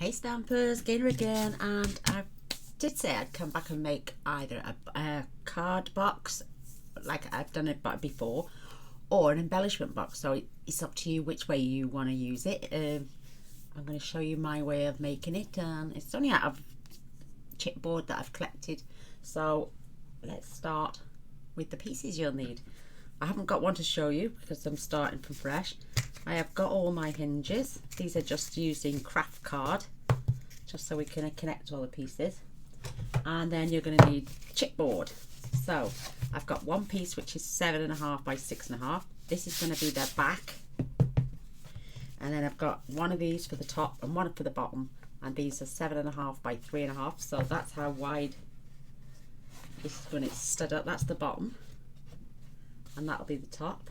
Hey Stampers, Gaynor again, and I did say I'd come back and make either a card box, like I've done it before, or an embellishment box, so it's up to you which way you want to use it. I'm going to show you my way of making it, and it's only out of chipboard that I've collected, so let's start with the pieces you'll need. I haven't got one to show you because I'm starting from fresh. I have got all my hinges. These are just using craft card, just so we can connect all the pieces. And then you're going to need chipboard. So I've got one piece which is 7.5 by 6.5. This is going to be the back. And then I've got one of these for the top and one for the bottom. And these are 7.5 by 3.5. So that's how wide this is when it's stood up. That's the bottom. And that'll be the top.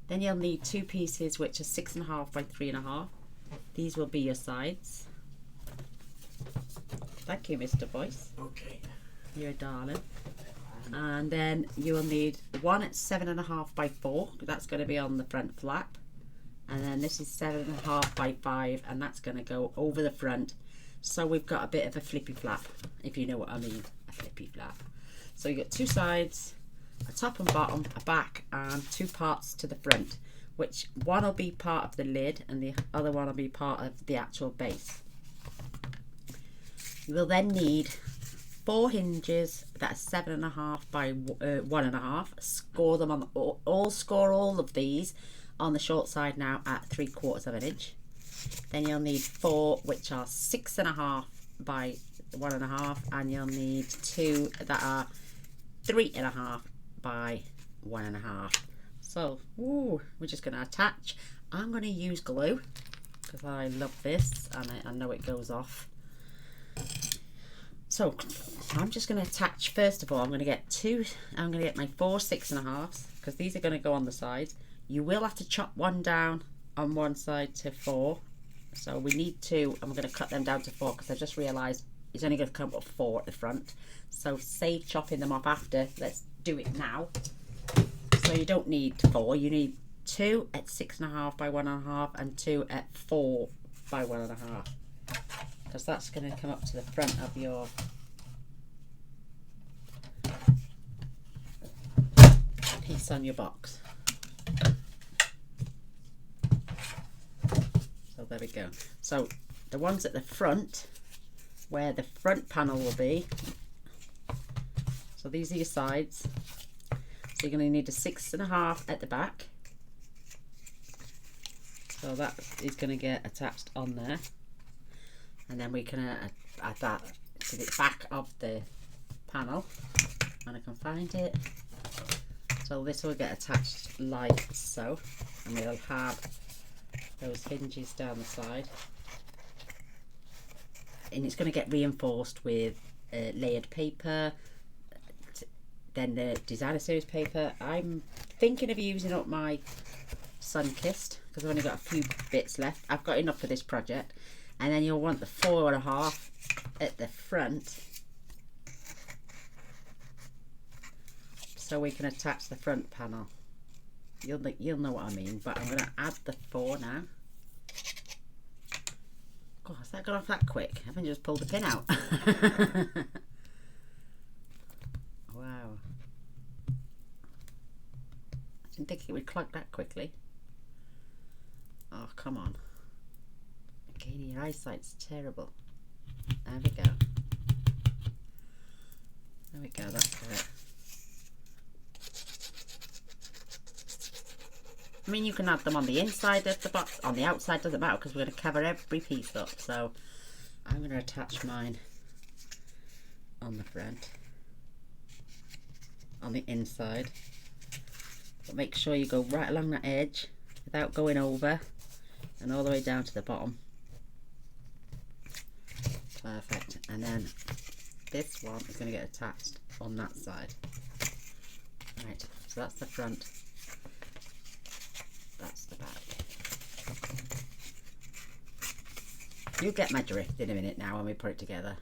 Then you'll need two pieces which are 6.5 by 3.5. These will be your sides. Thank you, Mr. Boyce. Okay. You're a darling. And then you will need one at 7.5 by 4. That's going to be on the front flap. And then this is 7.5 by 5, and that's going to go over the front. So we've got a bit of a flippy flap, if you know what I mean, a flippy flap. So you got two sides, a top and bottom, a back, and two parts to the front, which one will be part of the lid and the other one will be part of the actual base. You will then need 4 hinges that are 7.5 by 1.5. Score them on score all of these on the short side now at 3/4 of an inch. Then you'll need 4 which are 6.5 by 1.5, and you'll need 2 that are 3.5 by 1.5. So we're just going to attach. I'm going to use glue because I love this and I know it goes off. So I'm just going to attach. First of all, I'm going to get my 4 6.5s because these are going to go on the sides. You will have to chop one down on one side to 4, so we need 2. I'm going to cut them down to 4 because I just realised it's only going to come up 4 at the front, so save chopping them up after. Let's do it now. So you don't need 4, you need 2 at 6.5 by 1.5 and 2 at 4 by 1.5, because that's going to come up to the front of your piece on your box. So there we go. So the ones at the front, where the front panel will be, so these are your sides. So you're going to need a 6.5 at the back. So that is going to get attached on there. And then we can add that to the back of the panel. And I can find it. So this will get attached like so. And we'll have those hinges down the side. And it's going to get reinforced with layered paper. Then the designer series paper. I'm thinking of using up my sun-kissed because I've only got a few bits left. I've got enough for this project. And then you'll want the 4.5 at the front, so we can attach the front panel. You'll know what I mean. But I'm going to add the 4 now. God, has that gone off that quick? I haven't just pulled the pin out. Wow. I didn't think it would clog that quickly. Oh, come on. Again, your eyesight's terrible. There we go. There we go, that's it. I mean, you can add them on the inside of the box, on the outside doesn't matter because we're going to cover every piece up. So I'm going to attach mine on the front, on the inside. But make sure you go right along that edge without going over and all the way down to the bottom. Perfect. And then this one is going to get attached on that side. Right, so that's the front. That's the back. You'll get my drift in a minute now when we put it together.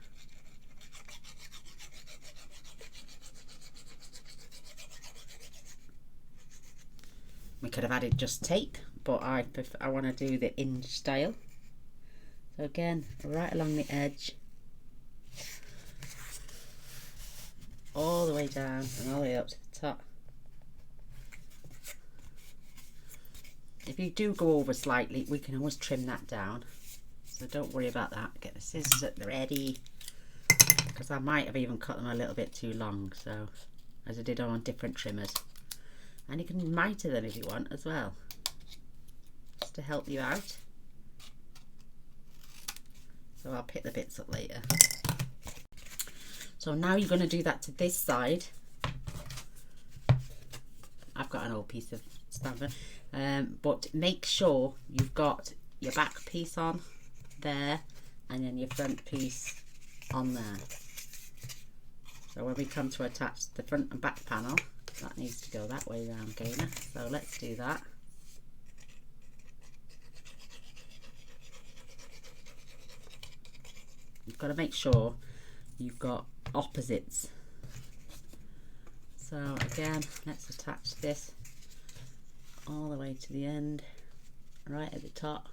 We could have added just tape, but I want to do the inch style. So again, right along the edge, all the way down and all the way up to the top. If you do go over slightly, we can always trim that down, so don't worry about that. Get the scissors at the ready, because I might have even cut them a little bit too long, so as I did on different trimmers. And you can miter them if you want as well, just to help you out. So I'll pick the bits up later. So now you're going to do that to this side. I've got an old piece of stamper, but make sure you've got your back piece on there and then your front piece on there. So when we come to attach the front and back panel, that needs to go that way round, Gaynor. So let's do that. You've got to make sure you've got opposites. So again, let's attach this all the way to the end, right at the top.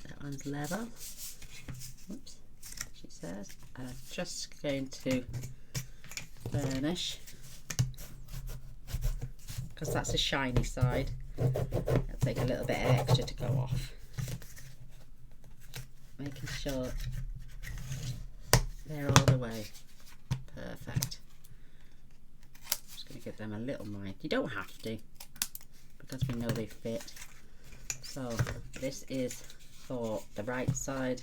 That one's level. Whoops, she says. And I'm just going to burnish, because that's a shiny side. It'll take a little bit extra to go off. Making sure they're all the way. Perfect. Just going to give them a little mind. You don't have to, because we know they fit. So this is for the right side.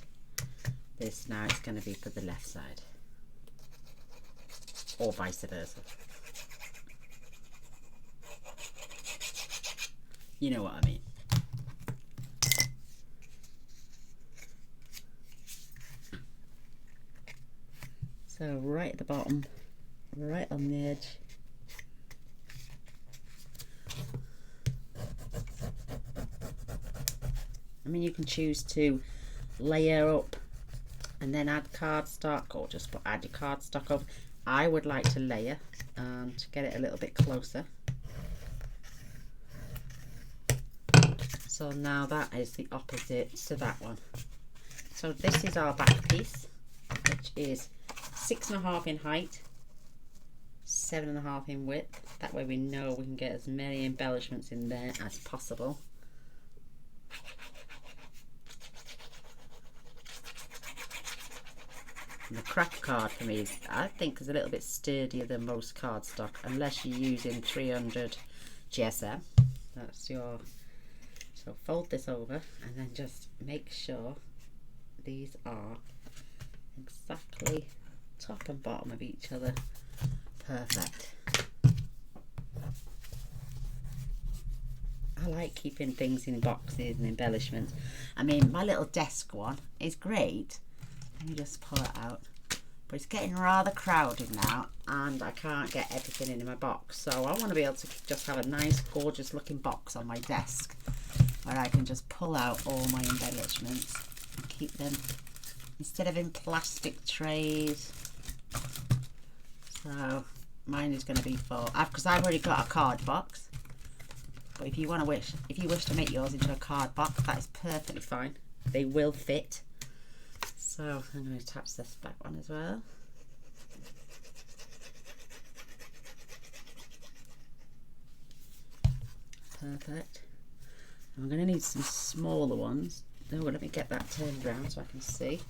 This now is going to be for the left side. Or vice versa. You know what I mean. So right at the bottom, right on the edge. I mean, you can choose to layer up and then add cardstock, or just add your cardstock over. I would like to layer and get it a little bit closer. So now that is the opposite to that one. So this is our back piece, which is 6.5 in height, 7.5 in width. That way we know we can get as many embellishments in there as possible. And the craft card for me, I think, is a little bit sturdier than most cardstock, unless you're using 300 GSM. That's your... So fold this over and then just make sure these are exactly top and bottom of each other. Perfect. I like keeping things in boxes and embellishments. I mean, my little desk one is great. Let me just pull it out. But it's getting rather crowded now and I can't get everything in my box. So I want to be able to just have a nice, gorgeous looking box on my desk where I can just pull out all my embellishments and keep them, instead of in plastic trays. So mine is going to be full, because I've already got a card box. But if you wish to make yours into a card box, that is perfectly fine. They will fit. So I'm going to attach this back one as well. Perfect. I'm going to need some smaller ones. Oh, let me get that turned around so I can see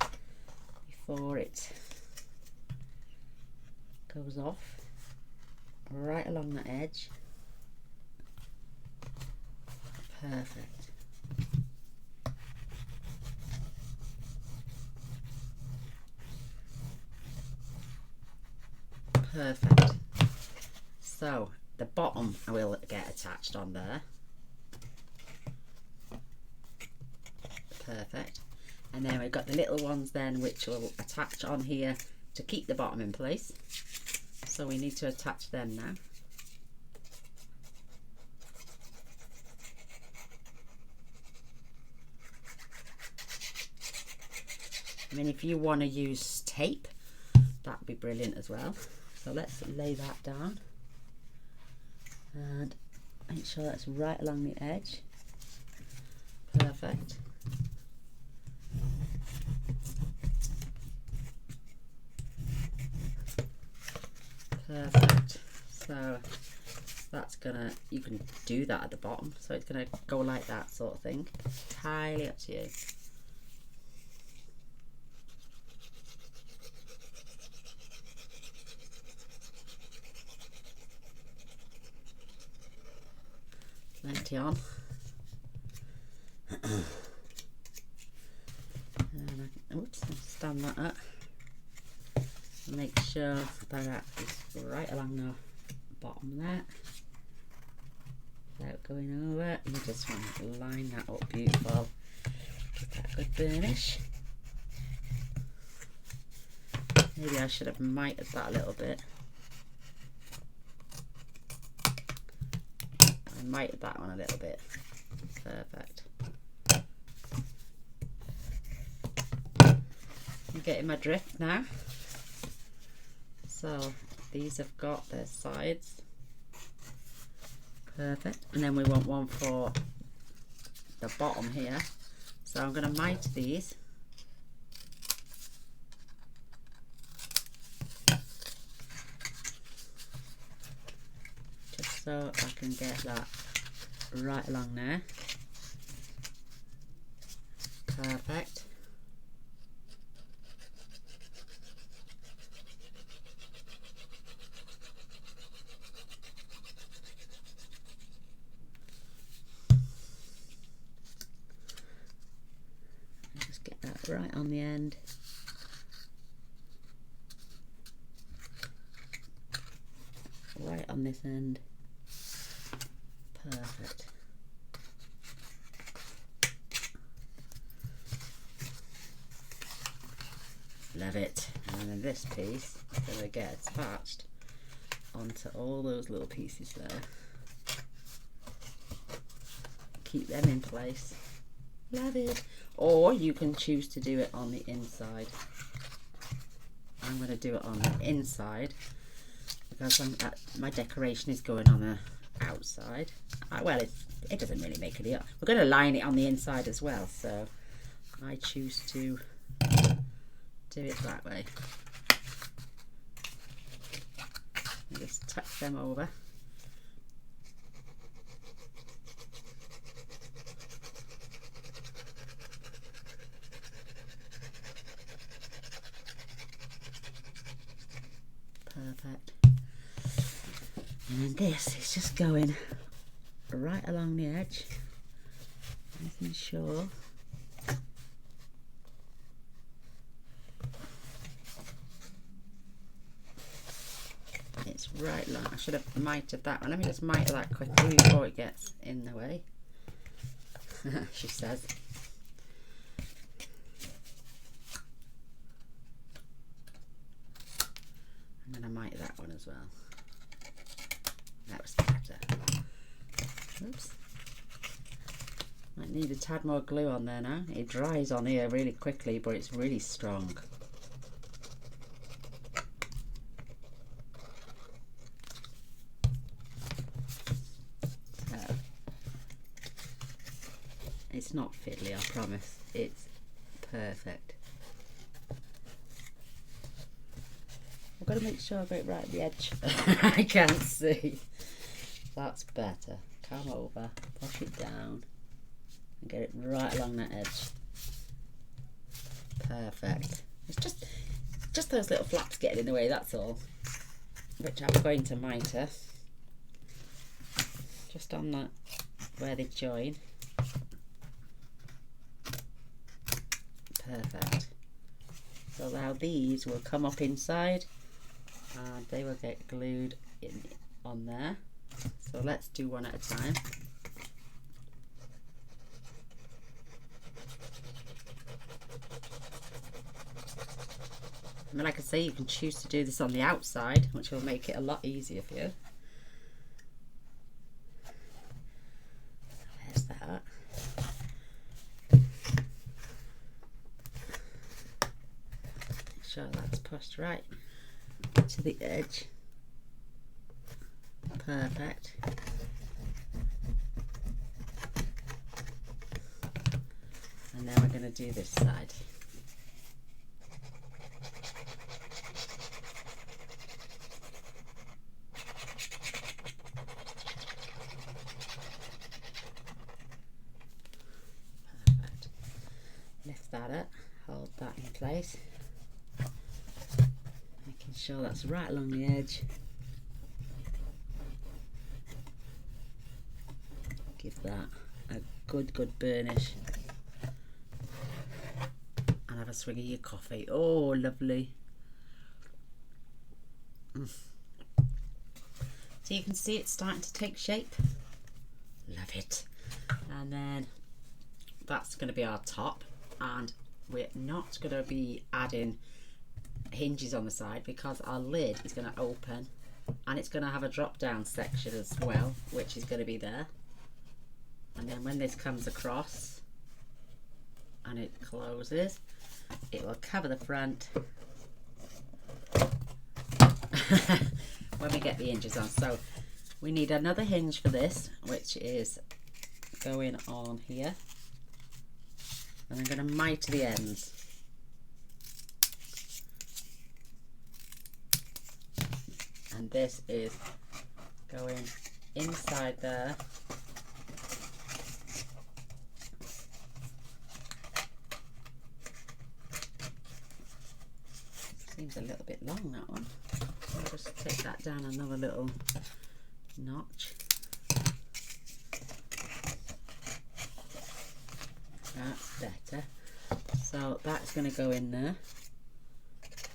before it goes off. Right along the edge. Perfect. Perfect. So the bottom I will get attached on there. Perfect. And then we've got the little ones then, which will attach on here to keep the bottom in place. So we need to attach them now. I mean, if you want to use tape, that would be brilliant as well. So let's lay that down. And Make sure that's right along the edge. Perfect. Perfect. So that's gonna, you can do that at the bottom, so it's gonna go like that sort of thing. Entirely up to you. Plenty on. And oops, I'll stand that up. Make sure that is right along the bottom there. Without going over, you just want to line that up beautiful. Give that a good burnish. Maybe I should have mitered that a little bit. I mitered that one a little bit. Perfect. I'm getting my drift now. So these have got their sides. Perfect. And then we want one for the bottom here. So I'm going to mite these. Just so I can get that right along there. Perfect. Just get that right on the end. Right on this end. Perfect. Love it. And then this piece is going to get attached onto all those little pieces there. Keep them in place. Love it. Or you can choose to do it on the inside. I'm going to do it on the inside because my decoration is going on the outside. Well, it doesn't really make any up. We're going to line it on the inside as well, so I choose to do it that way. And just tuck them over. Perfect. And then this is just going right along the edge, making sure it's right long. I should have mitered that one. Let me just miter that quickly before it gets in the way. She says. I'm going to miter that one as well. That was better. Oops. Might need a tad more glue on there now. It dries on here really quickly, but it's really strong. So, it's not fiddly, I promise. It's perfect. I've got to make sure I got it right at the edge. I can't see. That's better. Come over, push it down, and get it right along that edge. Perfect. It's just those little flaps getting in the way, that's all. Which I'm going to miter. Just on that, where they join. Perfect. So now these will come up inside and they will get glued in on there. So let's do one at a time. I mean, like I say, you can choose to do this on the outside, which will make it a lot easier for you. There's that. Make sure that's pushed right to the edge. Perfect. And then we're going to do this side. Perfect. Lift that up, hold that in place. Making sure that's right along the edge. Give that a good burnish. And have a swig of your coffee. Oh, lovely. So you can see it's starting to take shape. Love it. And then that's going to be our top. And we're not going to be adding hinges on the side because our lid is going to open. And it's going to have a drop down section as well, which is going to be there. And then when this comes across and it closes, it will cover the front when we get the hinges on. So we need another hinge for this, which is going on here. And I'm going to mite the ends. And this is going inside there. Seems a little bit long, that one. I'll just take that down another little notch. That's better. So that's going to go in there.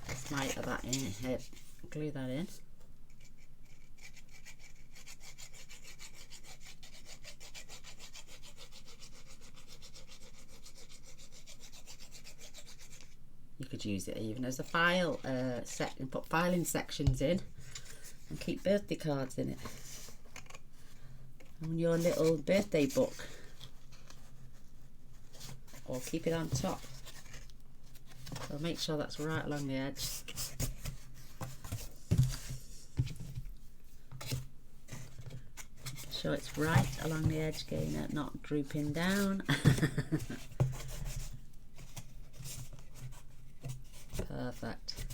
Smite that in, glue that in. You could use it even as a file set and put filing sections in and keep birthday cards in it on your little birthday book, or keep it on top. So make sure that's right along the edge. Sure it's right along the edge, Gaynor, not drooping down. Perfect.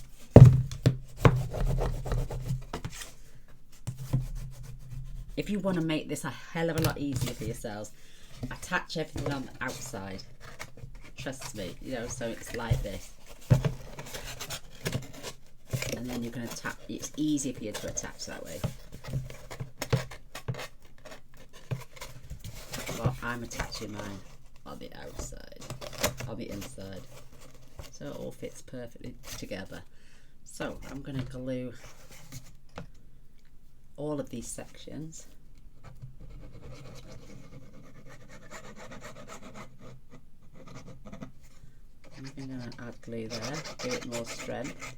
If you want to make this a hell of a lot easier for yourselves, attach everything on the outside. Trust me, you know, so it's like this. And then you can attach, it's easier for you to attach that way. Well, I'm attaching mine on the outside, on the inside. So it all fits perfectly together. So I'm going to glue all of these sections. I'm going to add glue there, give it more strength.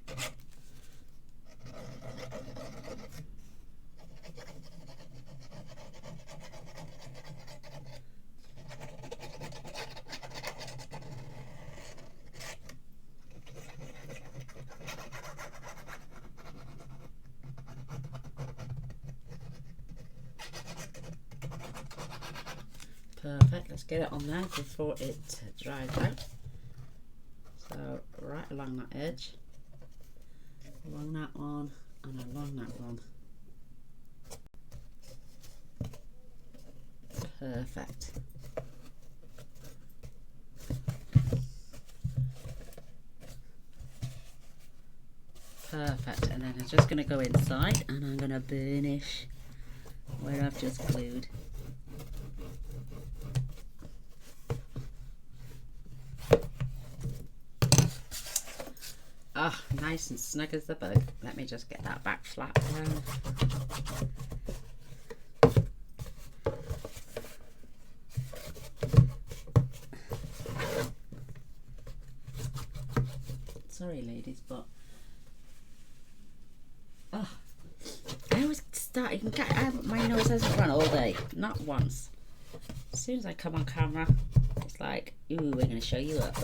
Perfect, let's get it on there before it dries out. So right along that edge, along that one, and along that one. Perfect. Perfect, and then I'm just going to go inside and I'm going to burnish where I've just glued. Ah, oh, nice and snug as the bug. Let me just get that back flat down. Sorry ladies, but oh, I always start, you can get, my nose hasn't run all day, not once. As soon as I come on camera, it's like, ooh, we're going to show you up.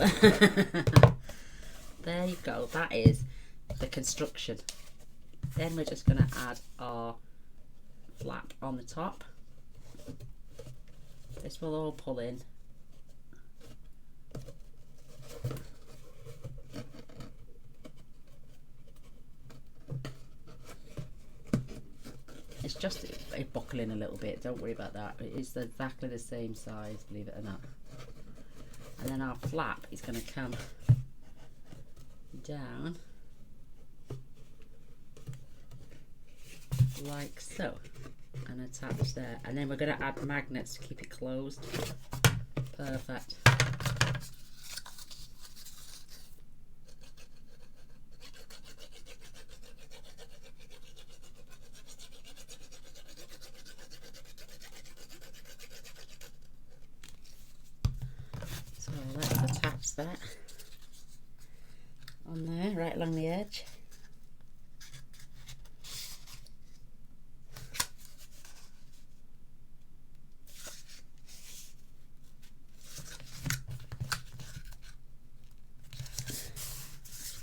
There you go, that is the construction. Then we're just going to add our flap on the top. This will all pull in. buckling a little bit, don't worry about that. It is exactly the same size, believe it or not. And then our flap is going to come down like so and attach there, and then we're going to add magnets to keep it closed. Perfect. So let's attach that on there, right along the edge.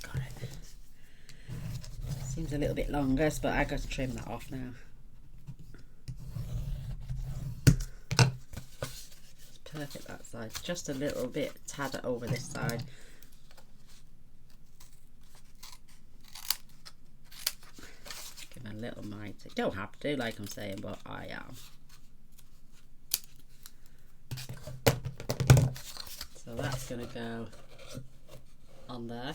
Got it. Seems a little bit longer, but I got to trim that off now. Perfect that side, just a little bit tad over this side. Give a little might. You don't have to, like I'm saying, but I am. So that's going to go on there.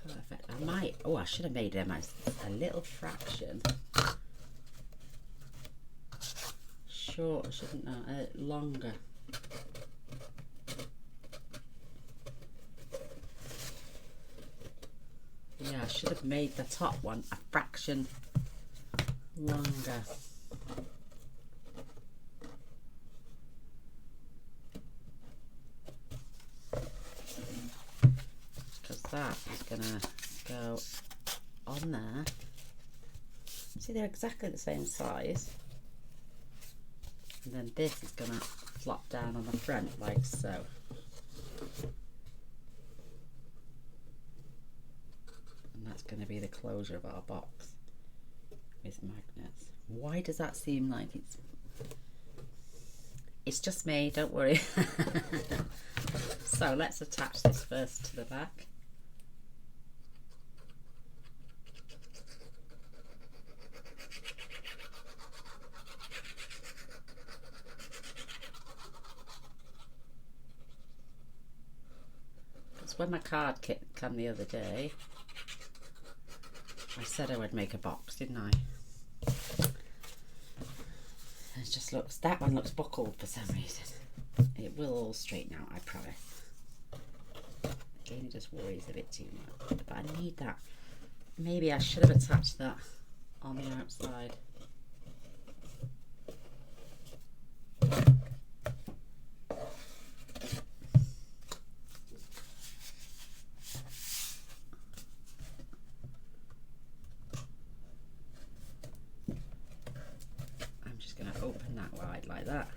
Perfect. I might, oh, I should have made them a little fraction short, shouldn't I? Longer. Yeah, I should have made the top one a fraction longer. Because that is gonna go on there. See, they're exactly the same size. And then this is going to flop down on the front like so. And that's going to be the closure of our box with magnets. Why does that seem like it's just me, don't worry. So let's attach this first to the back. When my card kit came the other day, I said I would make a box, didn't I? It just looks, that one looks buckled for some reason. It will all straighten out, I promise. Again, it just worries a bit too much, but I need that. Maybe I should have attached that on the outside. Open that wide like that,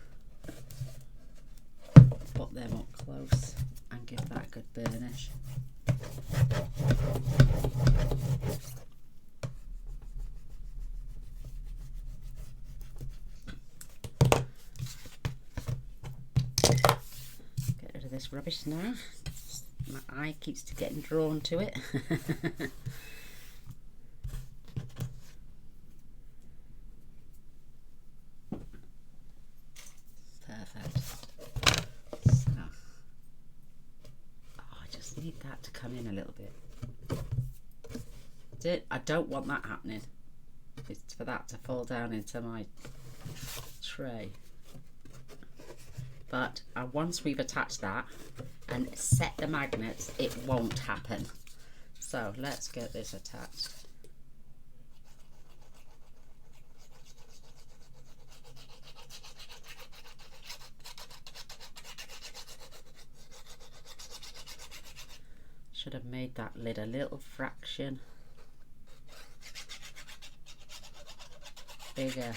put them up close and give that a good burnish. Get rid of this rubbish now. My eye keeps getting drawn to it. That to come in a little bit. I don't want that happening. It's for that to fall down into my tray. But once we've attached that and set the magnets, it won't happen. So let's get this attached. Should have made that lid a little fraction bigger.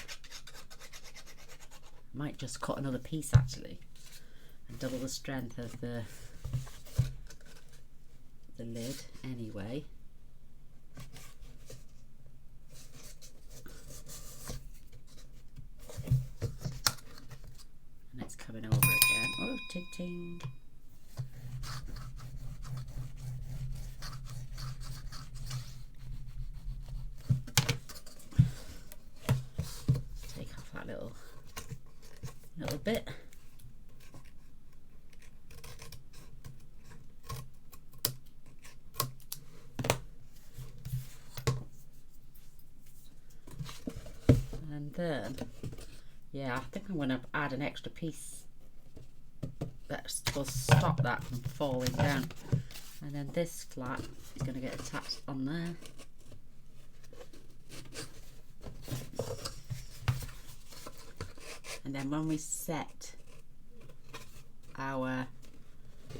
Might just cut another piece actually and double the strength of the lid anyway. And it's coming over again. Oh, ting ting. little bit. And then, yeah, I think I'm going to add an extra piece that will stop that from falling down. And then this flap is going to get attached on there. And then when we set our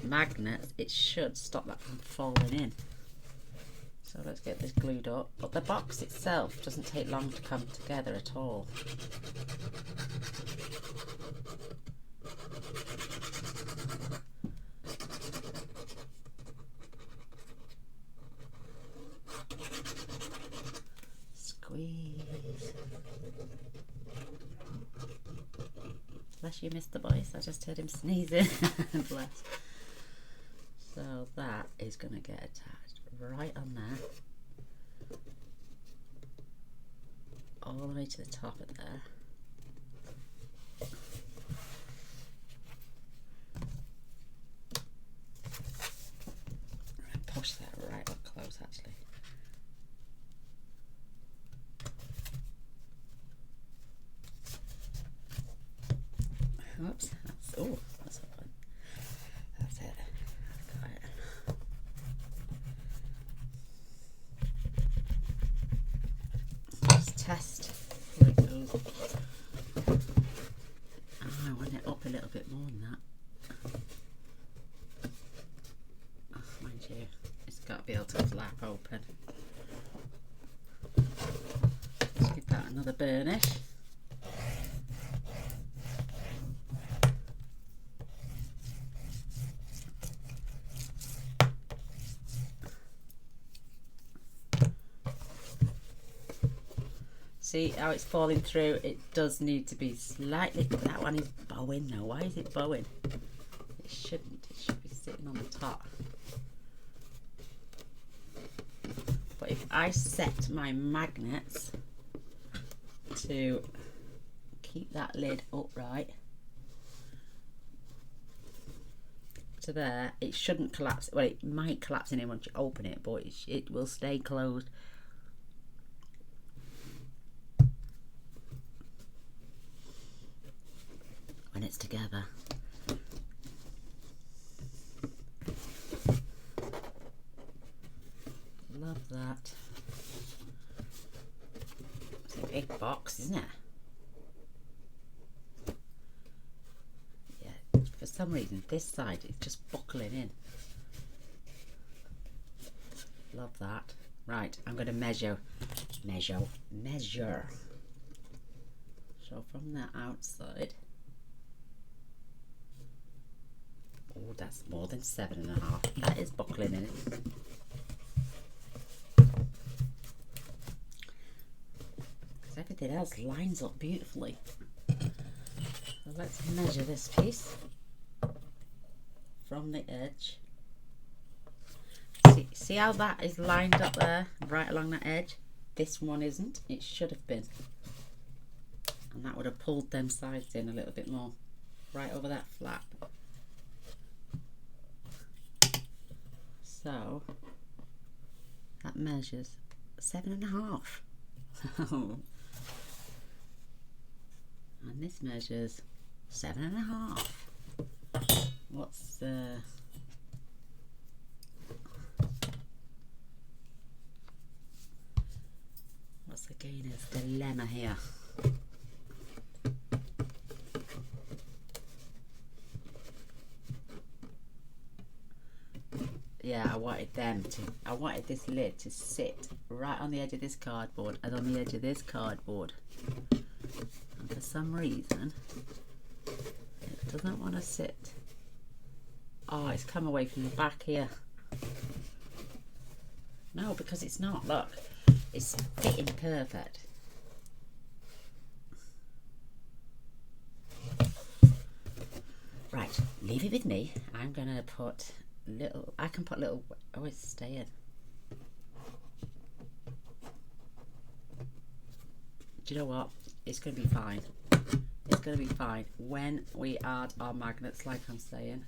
magnets, it should stop that from falling in. So let's get this glued up. But the box itself doesn't take long to come together at all. Squeeze. Bless you, Mr. Boyce. I just heard him sneezing. Bless. So that is going to get attached right on there, all the way to the top of there. And push that right up close, actually. Oops, that's, oh, that's a fun. That's it. I got it. Just test where it goes. I want it up a little bit more than that. Oh, mind you, it's got to be able to flap open. Let's give that another burnish. See how it's falling through? It does need to be slightly, that one is bowing though. Why is it bowing? It shouldn't, it should be sitting on the top. But if I set my magnets to keep that lid upright to there, it shouldn't collapse. Well, it might collapse in once you open it, but it will stay closed. When it's together. Love that. It's a big box, isn't it? Yeah, for some reason this side is just buckling in. Love that. Right, I'm going to measure. So from the outside, oh, that's more than 7.5. That is buckling in it. Because everything else lines up beautifully. So let's measure this piece from the edge. See how that is lined up there, right along that edge? This one isn't. It should have been. And that would have pulled them sides in a little bit more. Right over that flap. So that measures 7.5. And this measures 7.5. What's the Gaynor's dilemma here? Yeah, I wanted this lid to sit right on the edge of this cardboard and on the edge of this cardboard. And for some reason, it doesn't want to sit. Oh, it's come away from the back here. No, because it's not. Look, it's fitting perfect. Right, leave it with me. I'm going to put little, I can put little, oh, it's staying. Do you know what? It's going to be fine. going to be fine when we add our magnets, like I'm saying.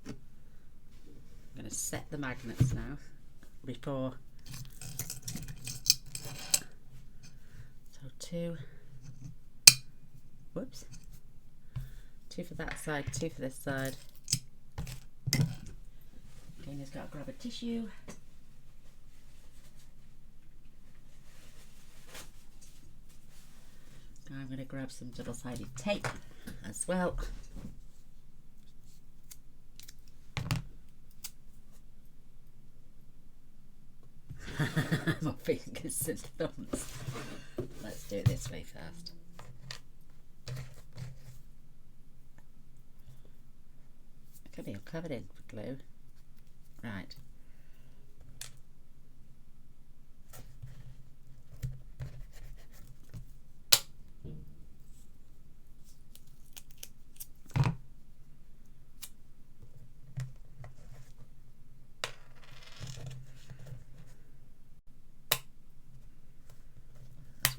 I'm going to set the magnets now before. So 2, whoops, 2 for that side, 2 for this side. Gaynor's got to grab a tissue. I'm going to grab some double-sided tape as well. My fingers and thumbs. Let's do it this way first. It could be all covered in with glue. Right.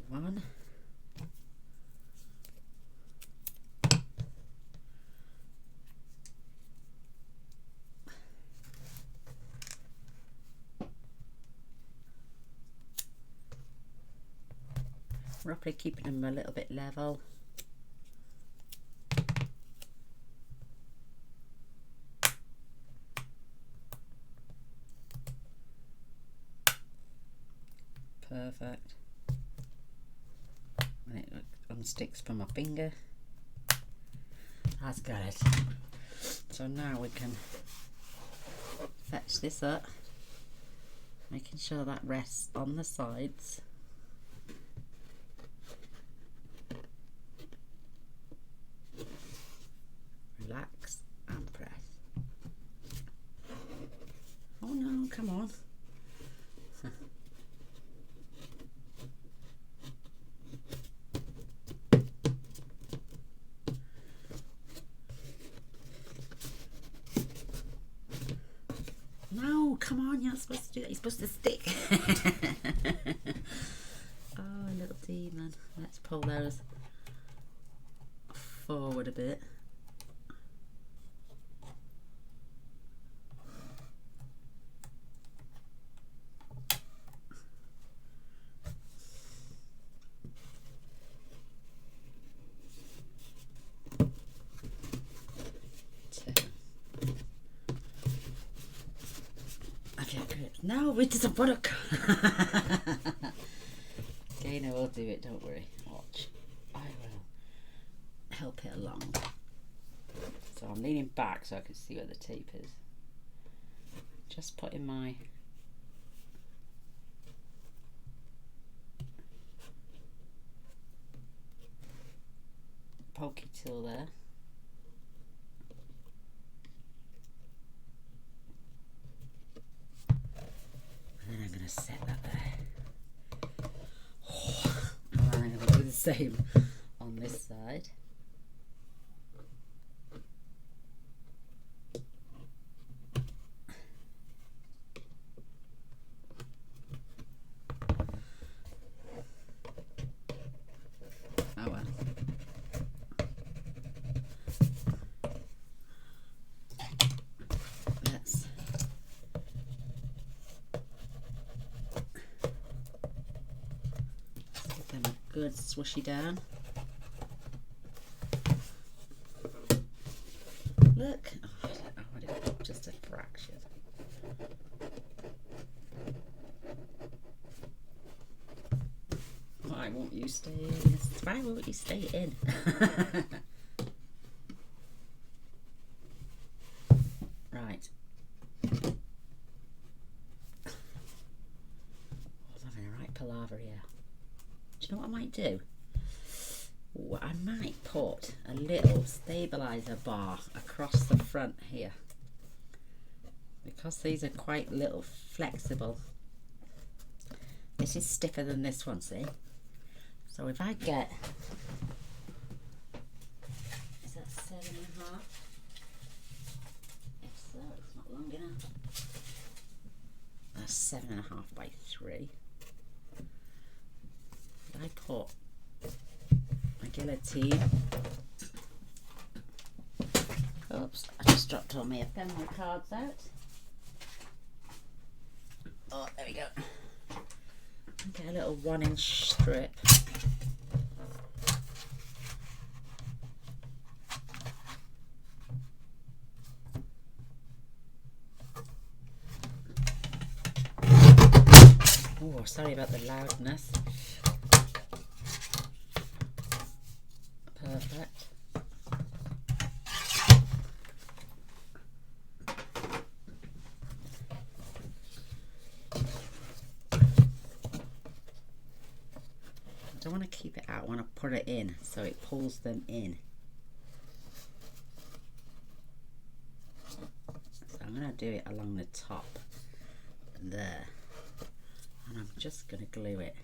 One. Roughly keeping them a little bit level. Perfect. And it unsticks from my finger. That's good. So now we can fetch this up, making sure that rests on the sides. Relax and press. Oh no, come on. No, come on, you're not supposed to do that. You're supposed to stick. Oh, little demon. Let's pull those forward a bit. No, it doesn't work. Gaynor will do it, don't worry. Watch. I will help it along. So I'm leaning back so I can see where the tape is. Just putting my pokey tool there. And then I'm going to set that there. Oh, and then I'm going to do the same on this side. Oh well. Let's give them a good swishy down. Look, oh, I don't know what it is, just a fraction. Why won't you stay in? Why won't you stay in? Right. I'm having a right palaver here. Do you know what I might do? Ooh, I might put a little stabilizer bar across the front here. Because these are quite little flexible. This is stiffer than this one, see? So if I get, is that 7.5? If so, it's not long enough. That's 7.5 by 3. If I put guillotine. Oops, I just dropped all my ephemera cards out. Oh, there we go. Get a little 1-inch strip. Oh, sorry about the loudness. Perfect. I don't want to keep it out, I want to put it in so it pulls them in. So I'm going to do it along the top there, and I'm just going to glue it.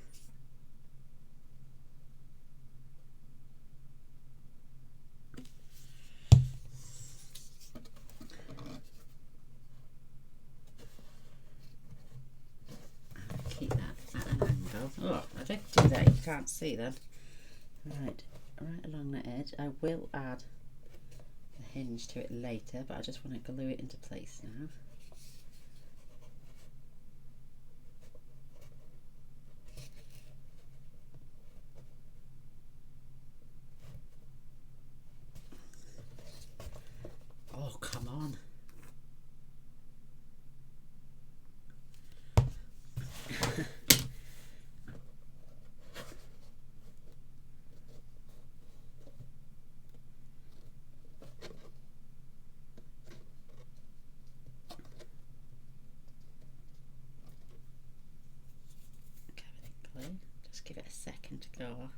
Keep that at an angle. Oh, I did do that, you can't see that. Right along the edge. I will add a hinge to it later, but I just want to glue it into place now. Oh, come on. Just give it a second to go off.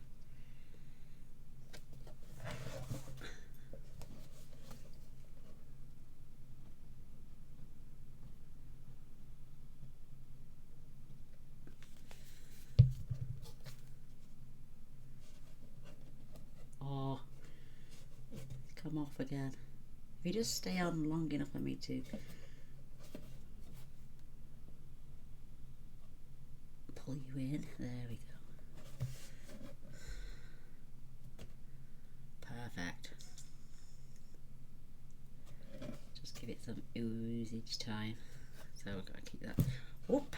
Oh, come off again. If you just stay on long enough for me to pull you in, there we go. Perfect. Just give it some ooze each time. So I've got to keep that. Whoop!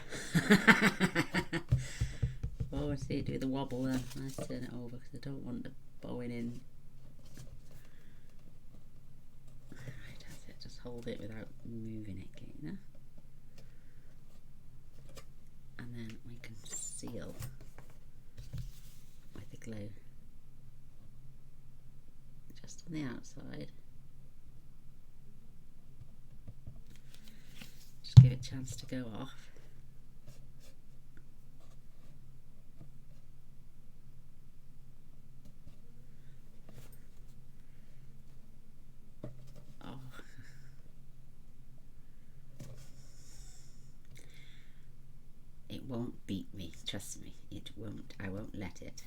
Oh, I see it do the wobble then. Let's turn it over because I don't want the bowing in. Right, that's it. Just hold it without moving it, Gaynor. And then we can seal with the glue. Just on the outside. Just give it a chance to go off. Oh. It won't beat me, trust me, it won't. I won't let it.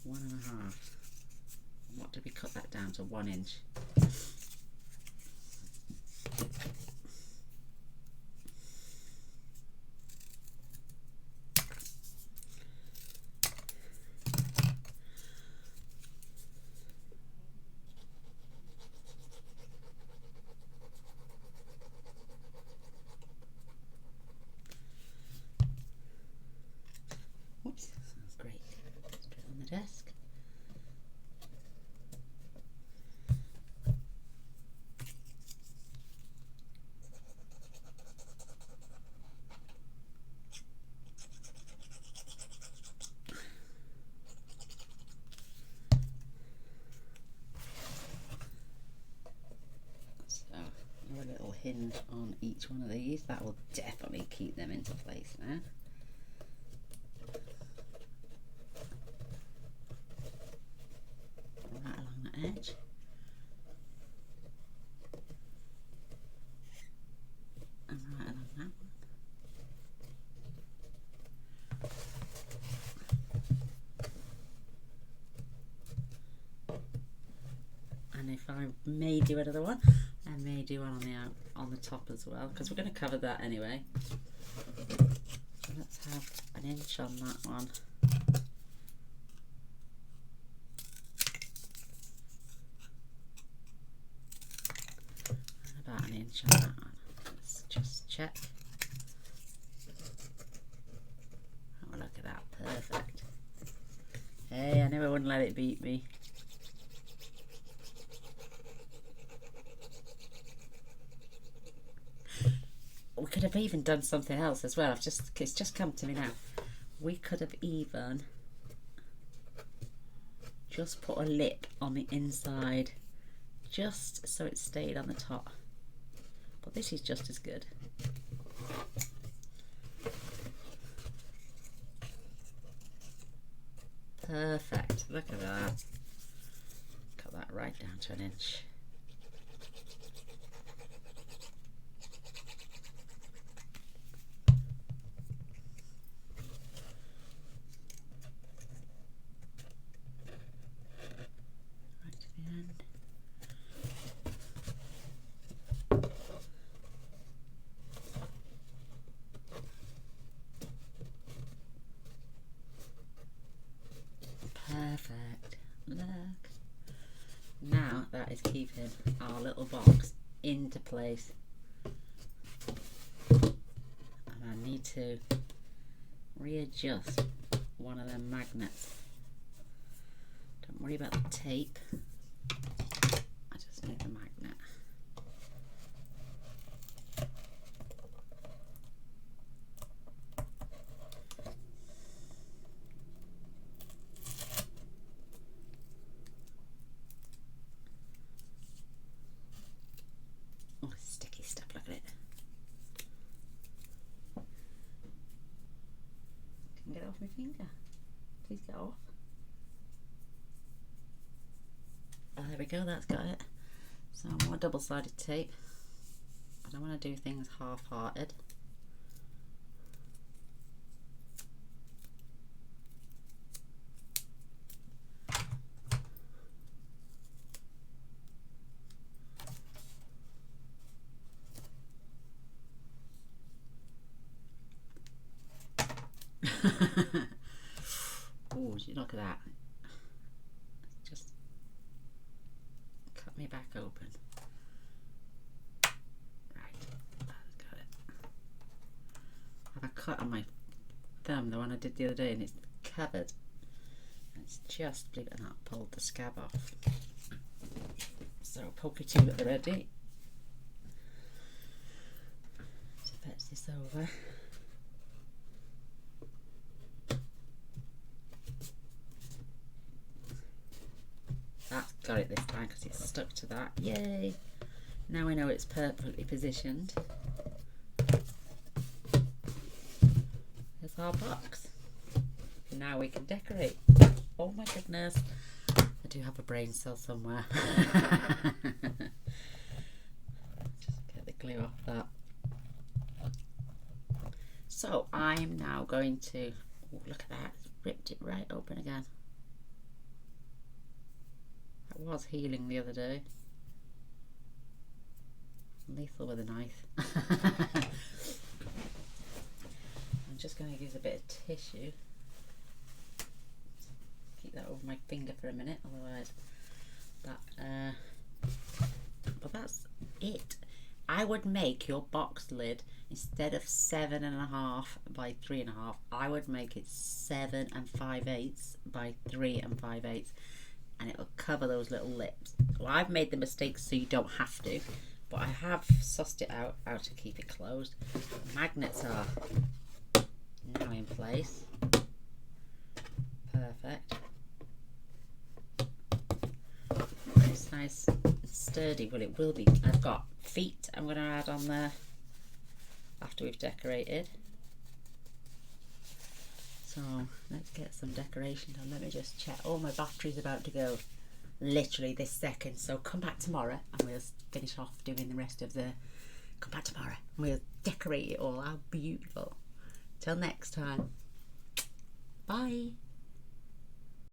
One and a half. What did we cut that down to? 1 inch. Whoops, that's great. Let's put it on the desk. So, a little hinge on each one of these. That will definitely keep them into place now. Right along the edge. And right along that one. and if I may do another one, I may do one on the top as well, because we're going to cover that anyway. So let's have an inch on that one. And about an inch on that one. Let's just check. Oh, look at that, perfect. Hey, I never wouldn't let it beat me. We could have even done something else as well. It's just come to me now. We could have even just put a lip on the inside, just so it stayed on the top. But this is just as good. Perfect. Look at that. Cut that right down to an inch. Perfect. Look. Now that is keeping our little box into place. And I need to readjust one of them magnets. Don't worry about the tape. I just need the magnet. Oh, sticky stuff, look at it. Can get it off my finger. Please get off. Oh, there we go, that's got it. So more double-sided tape. I don't want to do things half-hearted. Oh, look at that. Just cut me back open. Right, that's got it. I have a cut on my thumb, the one I did the other day, and it's covered. It's just, believe it or not, pulled the scab off. So poke it in at the ready. So fetch this over. That's got it this time because it's stuck to that. Yay! Now we know it's perfectly positioned. There's our box. Now we can decorate. Oh my goodness. I do have a brain cell somewhere. Just get the glue off that. So I'm now going to, oh, look at that, it's ripped it right open again. That was healing the other day. Lethal with a knife. I'm just going to use a bit of tissue. Keep that over my finger for a minute, otherwise that, but that's it. I would make your box lid, instead of 7.5 by 3.5, I would make it 7 5/8 by 3 5/8, and it will cover those little lips. Well, I've made the mistake so you don't have to, but I have sussed it out how to keep it closed. The magnets are now in place. Perfect. It's nice and sturdy. Well, it will be. I've got feet I'm going to add on there after we've decorated. So let's get some decoration done. Let me just check. Oh, my battery's about to go literally this second, so come back tomorrow and we'll finish off doing the rest of the, come back tomorrow and we'll decorate it all. How beautiful. Till next time, bye.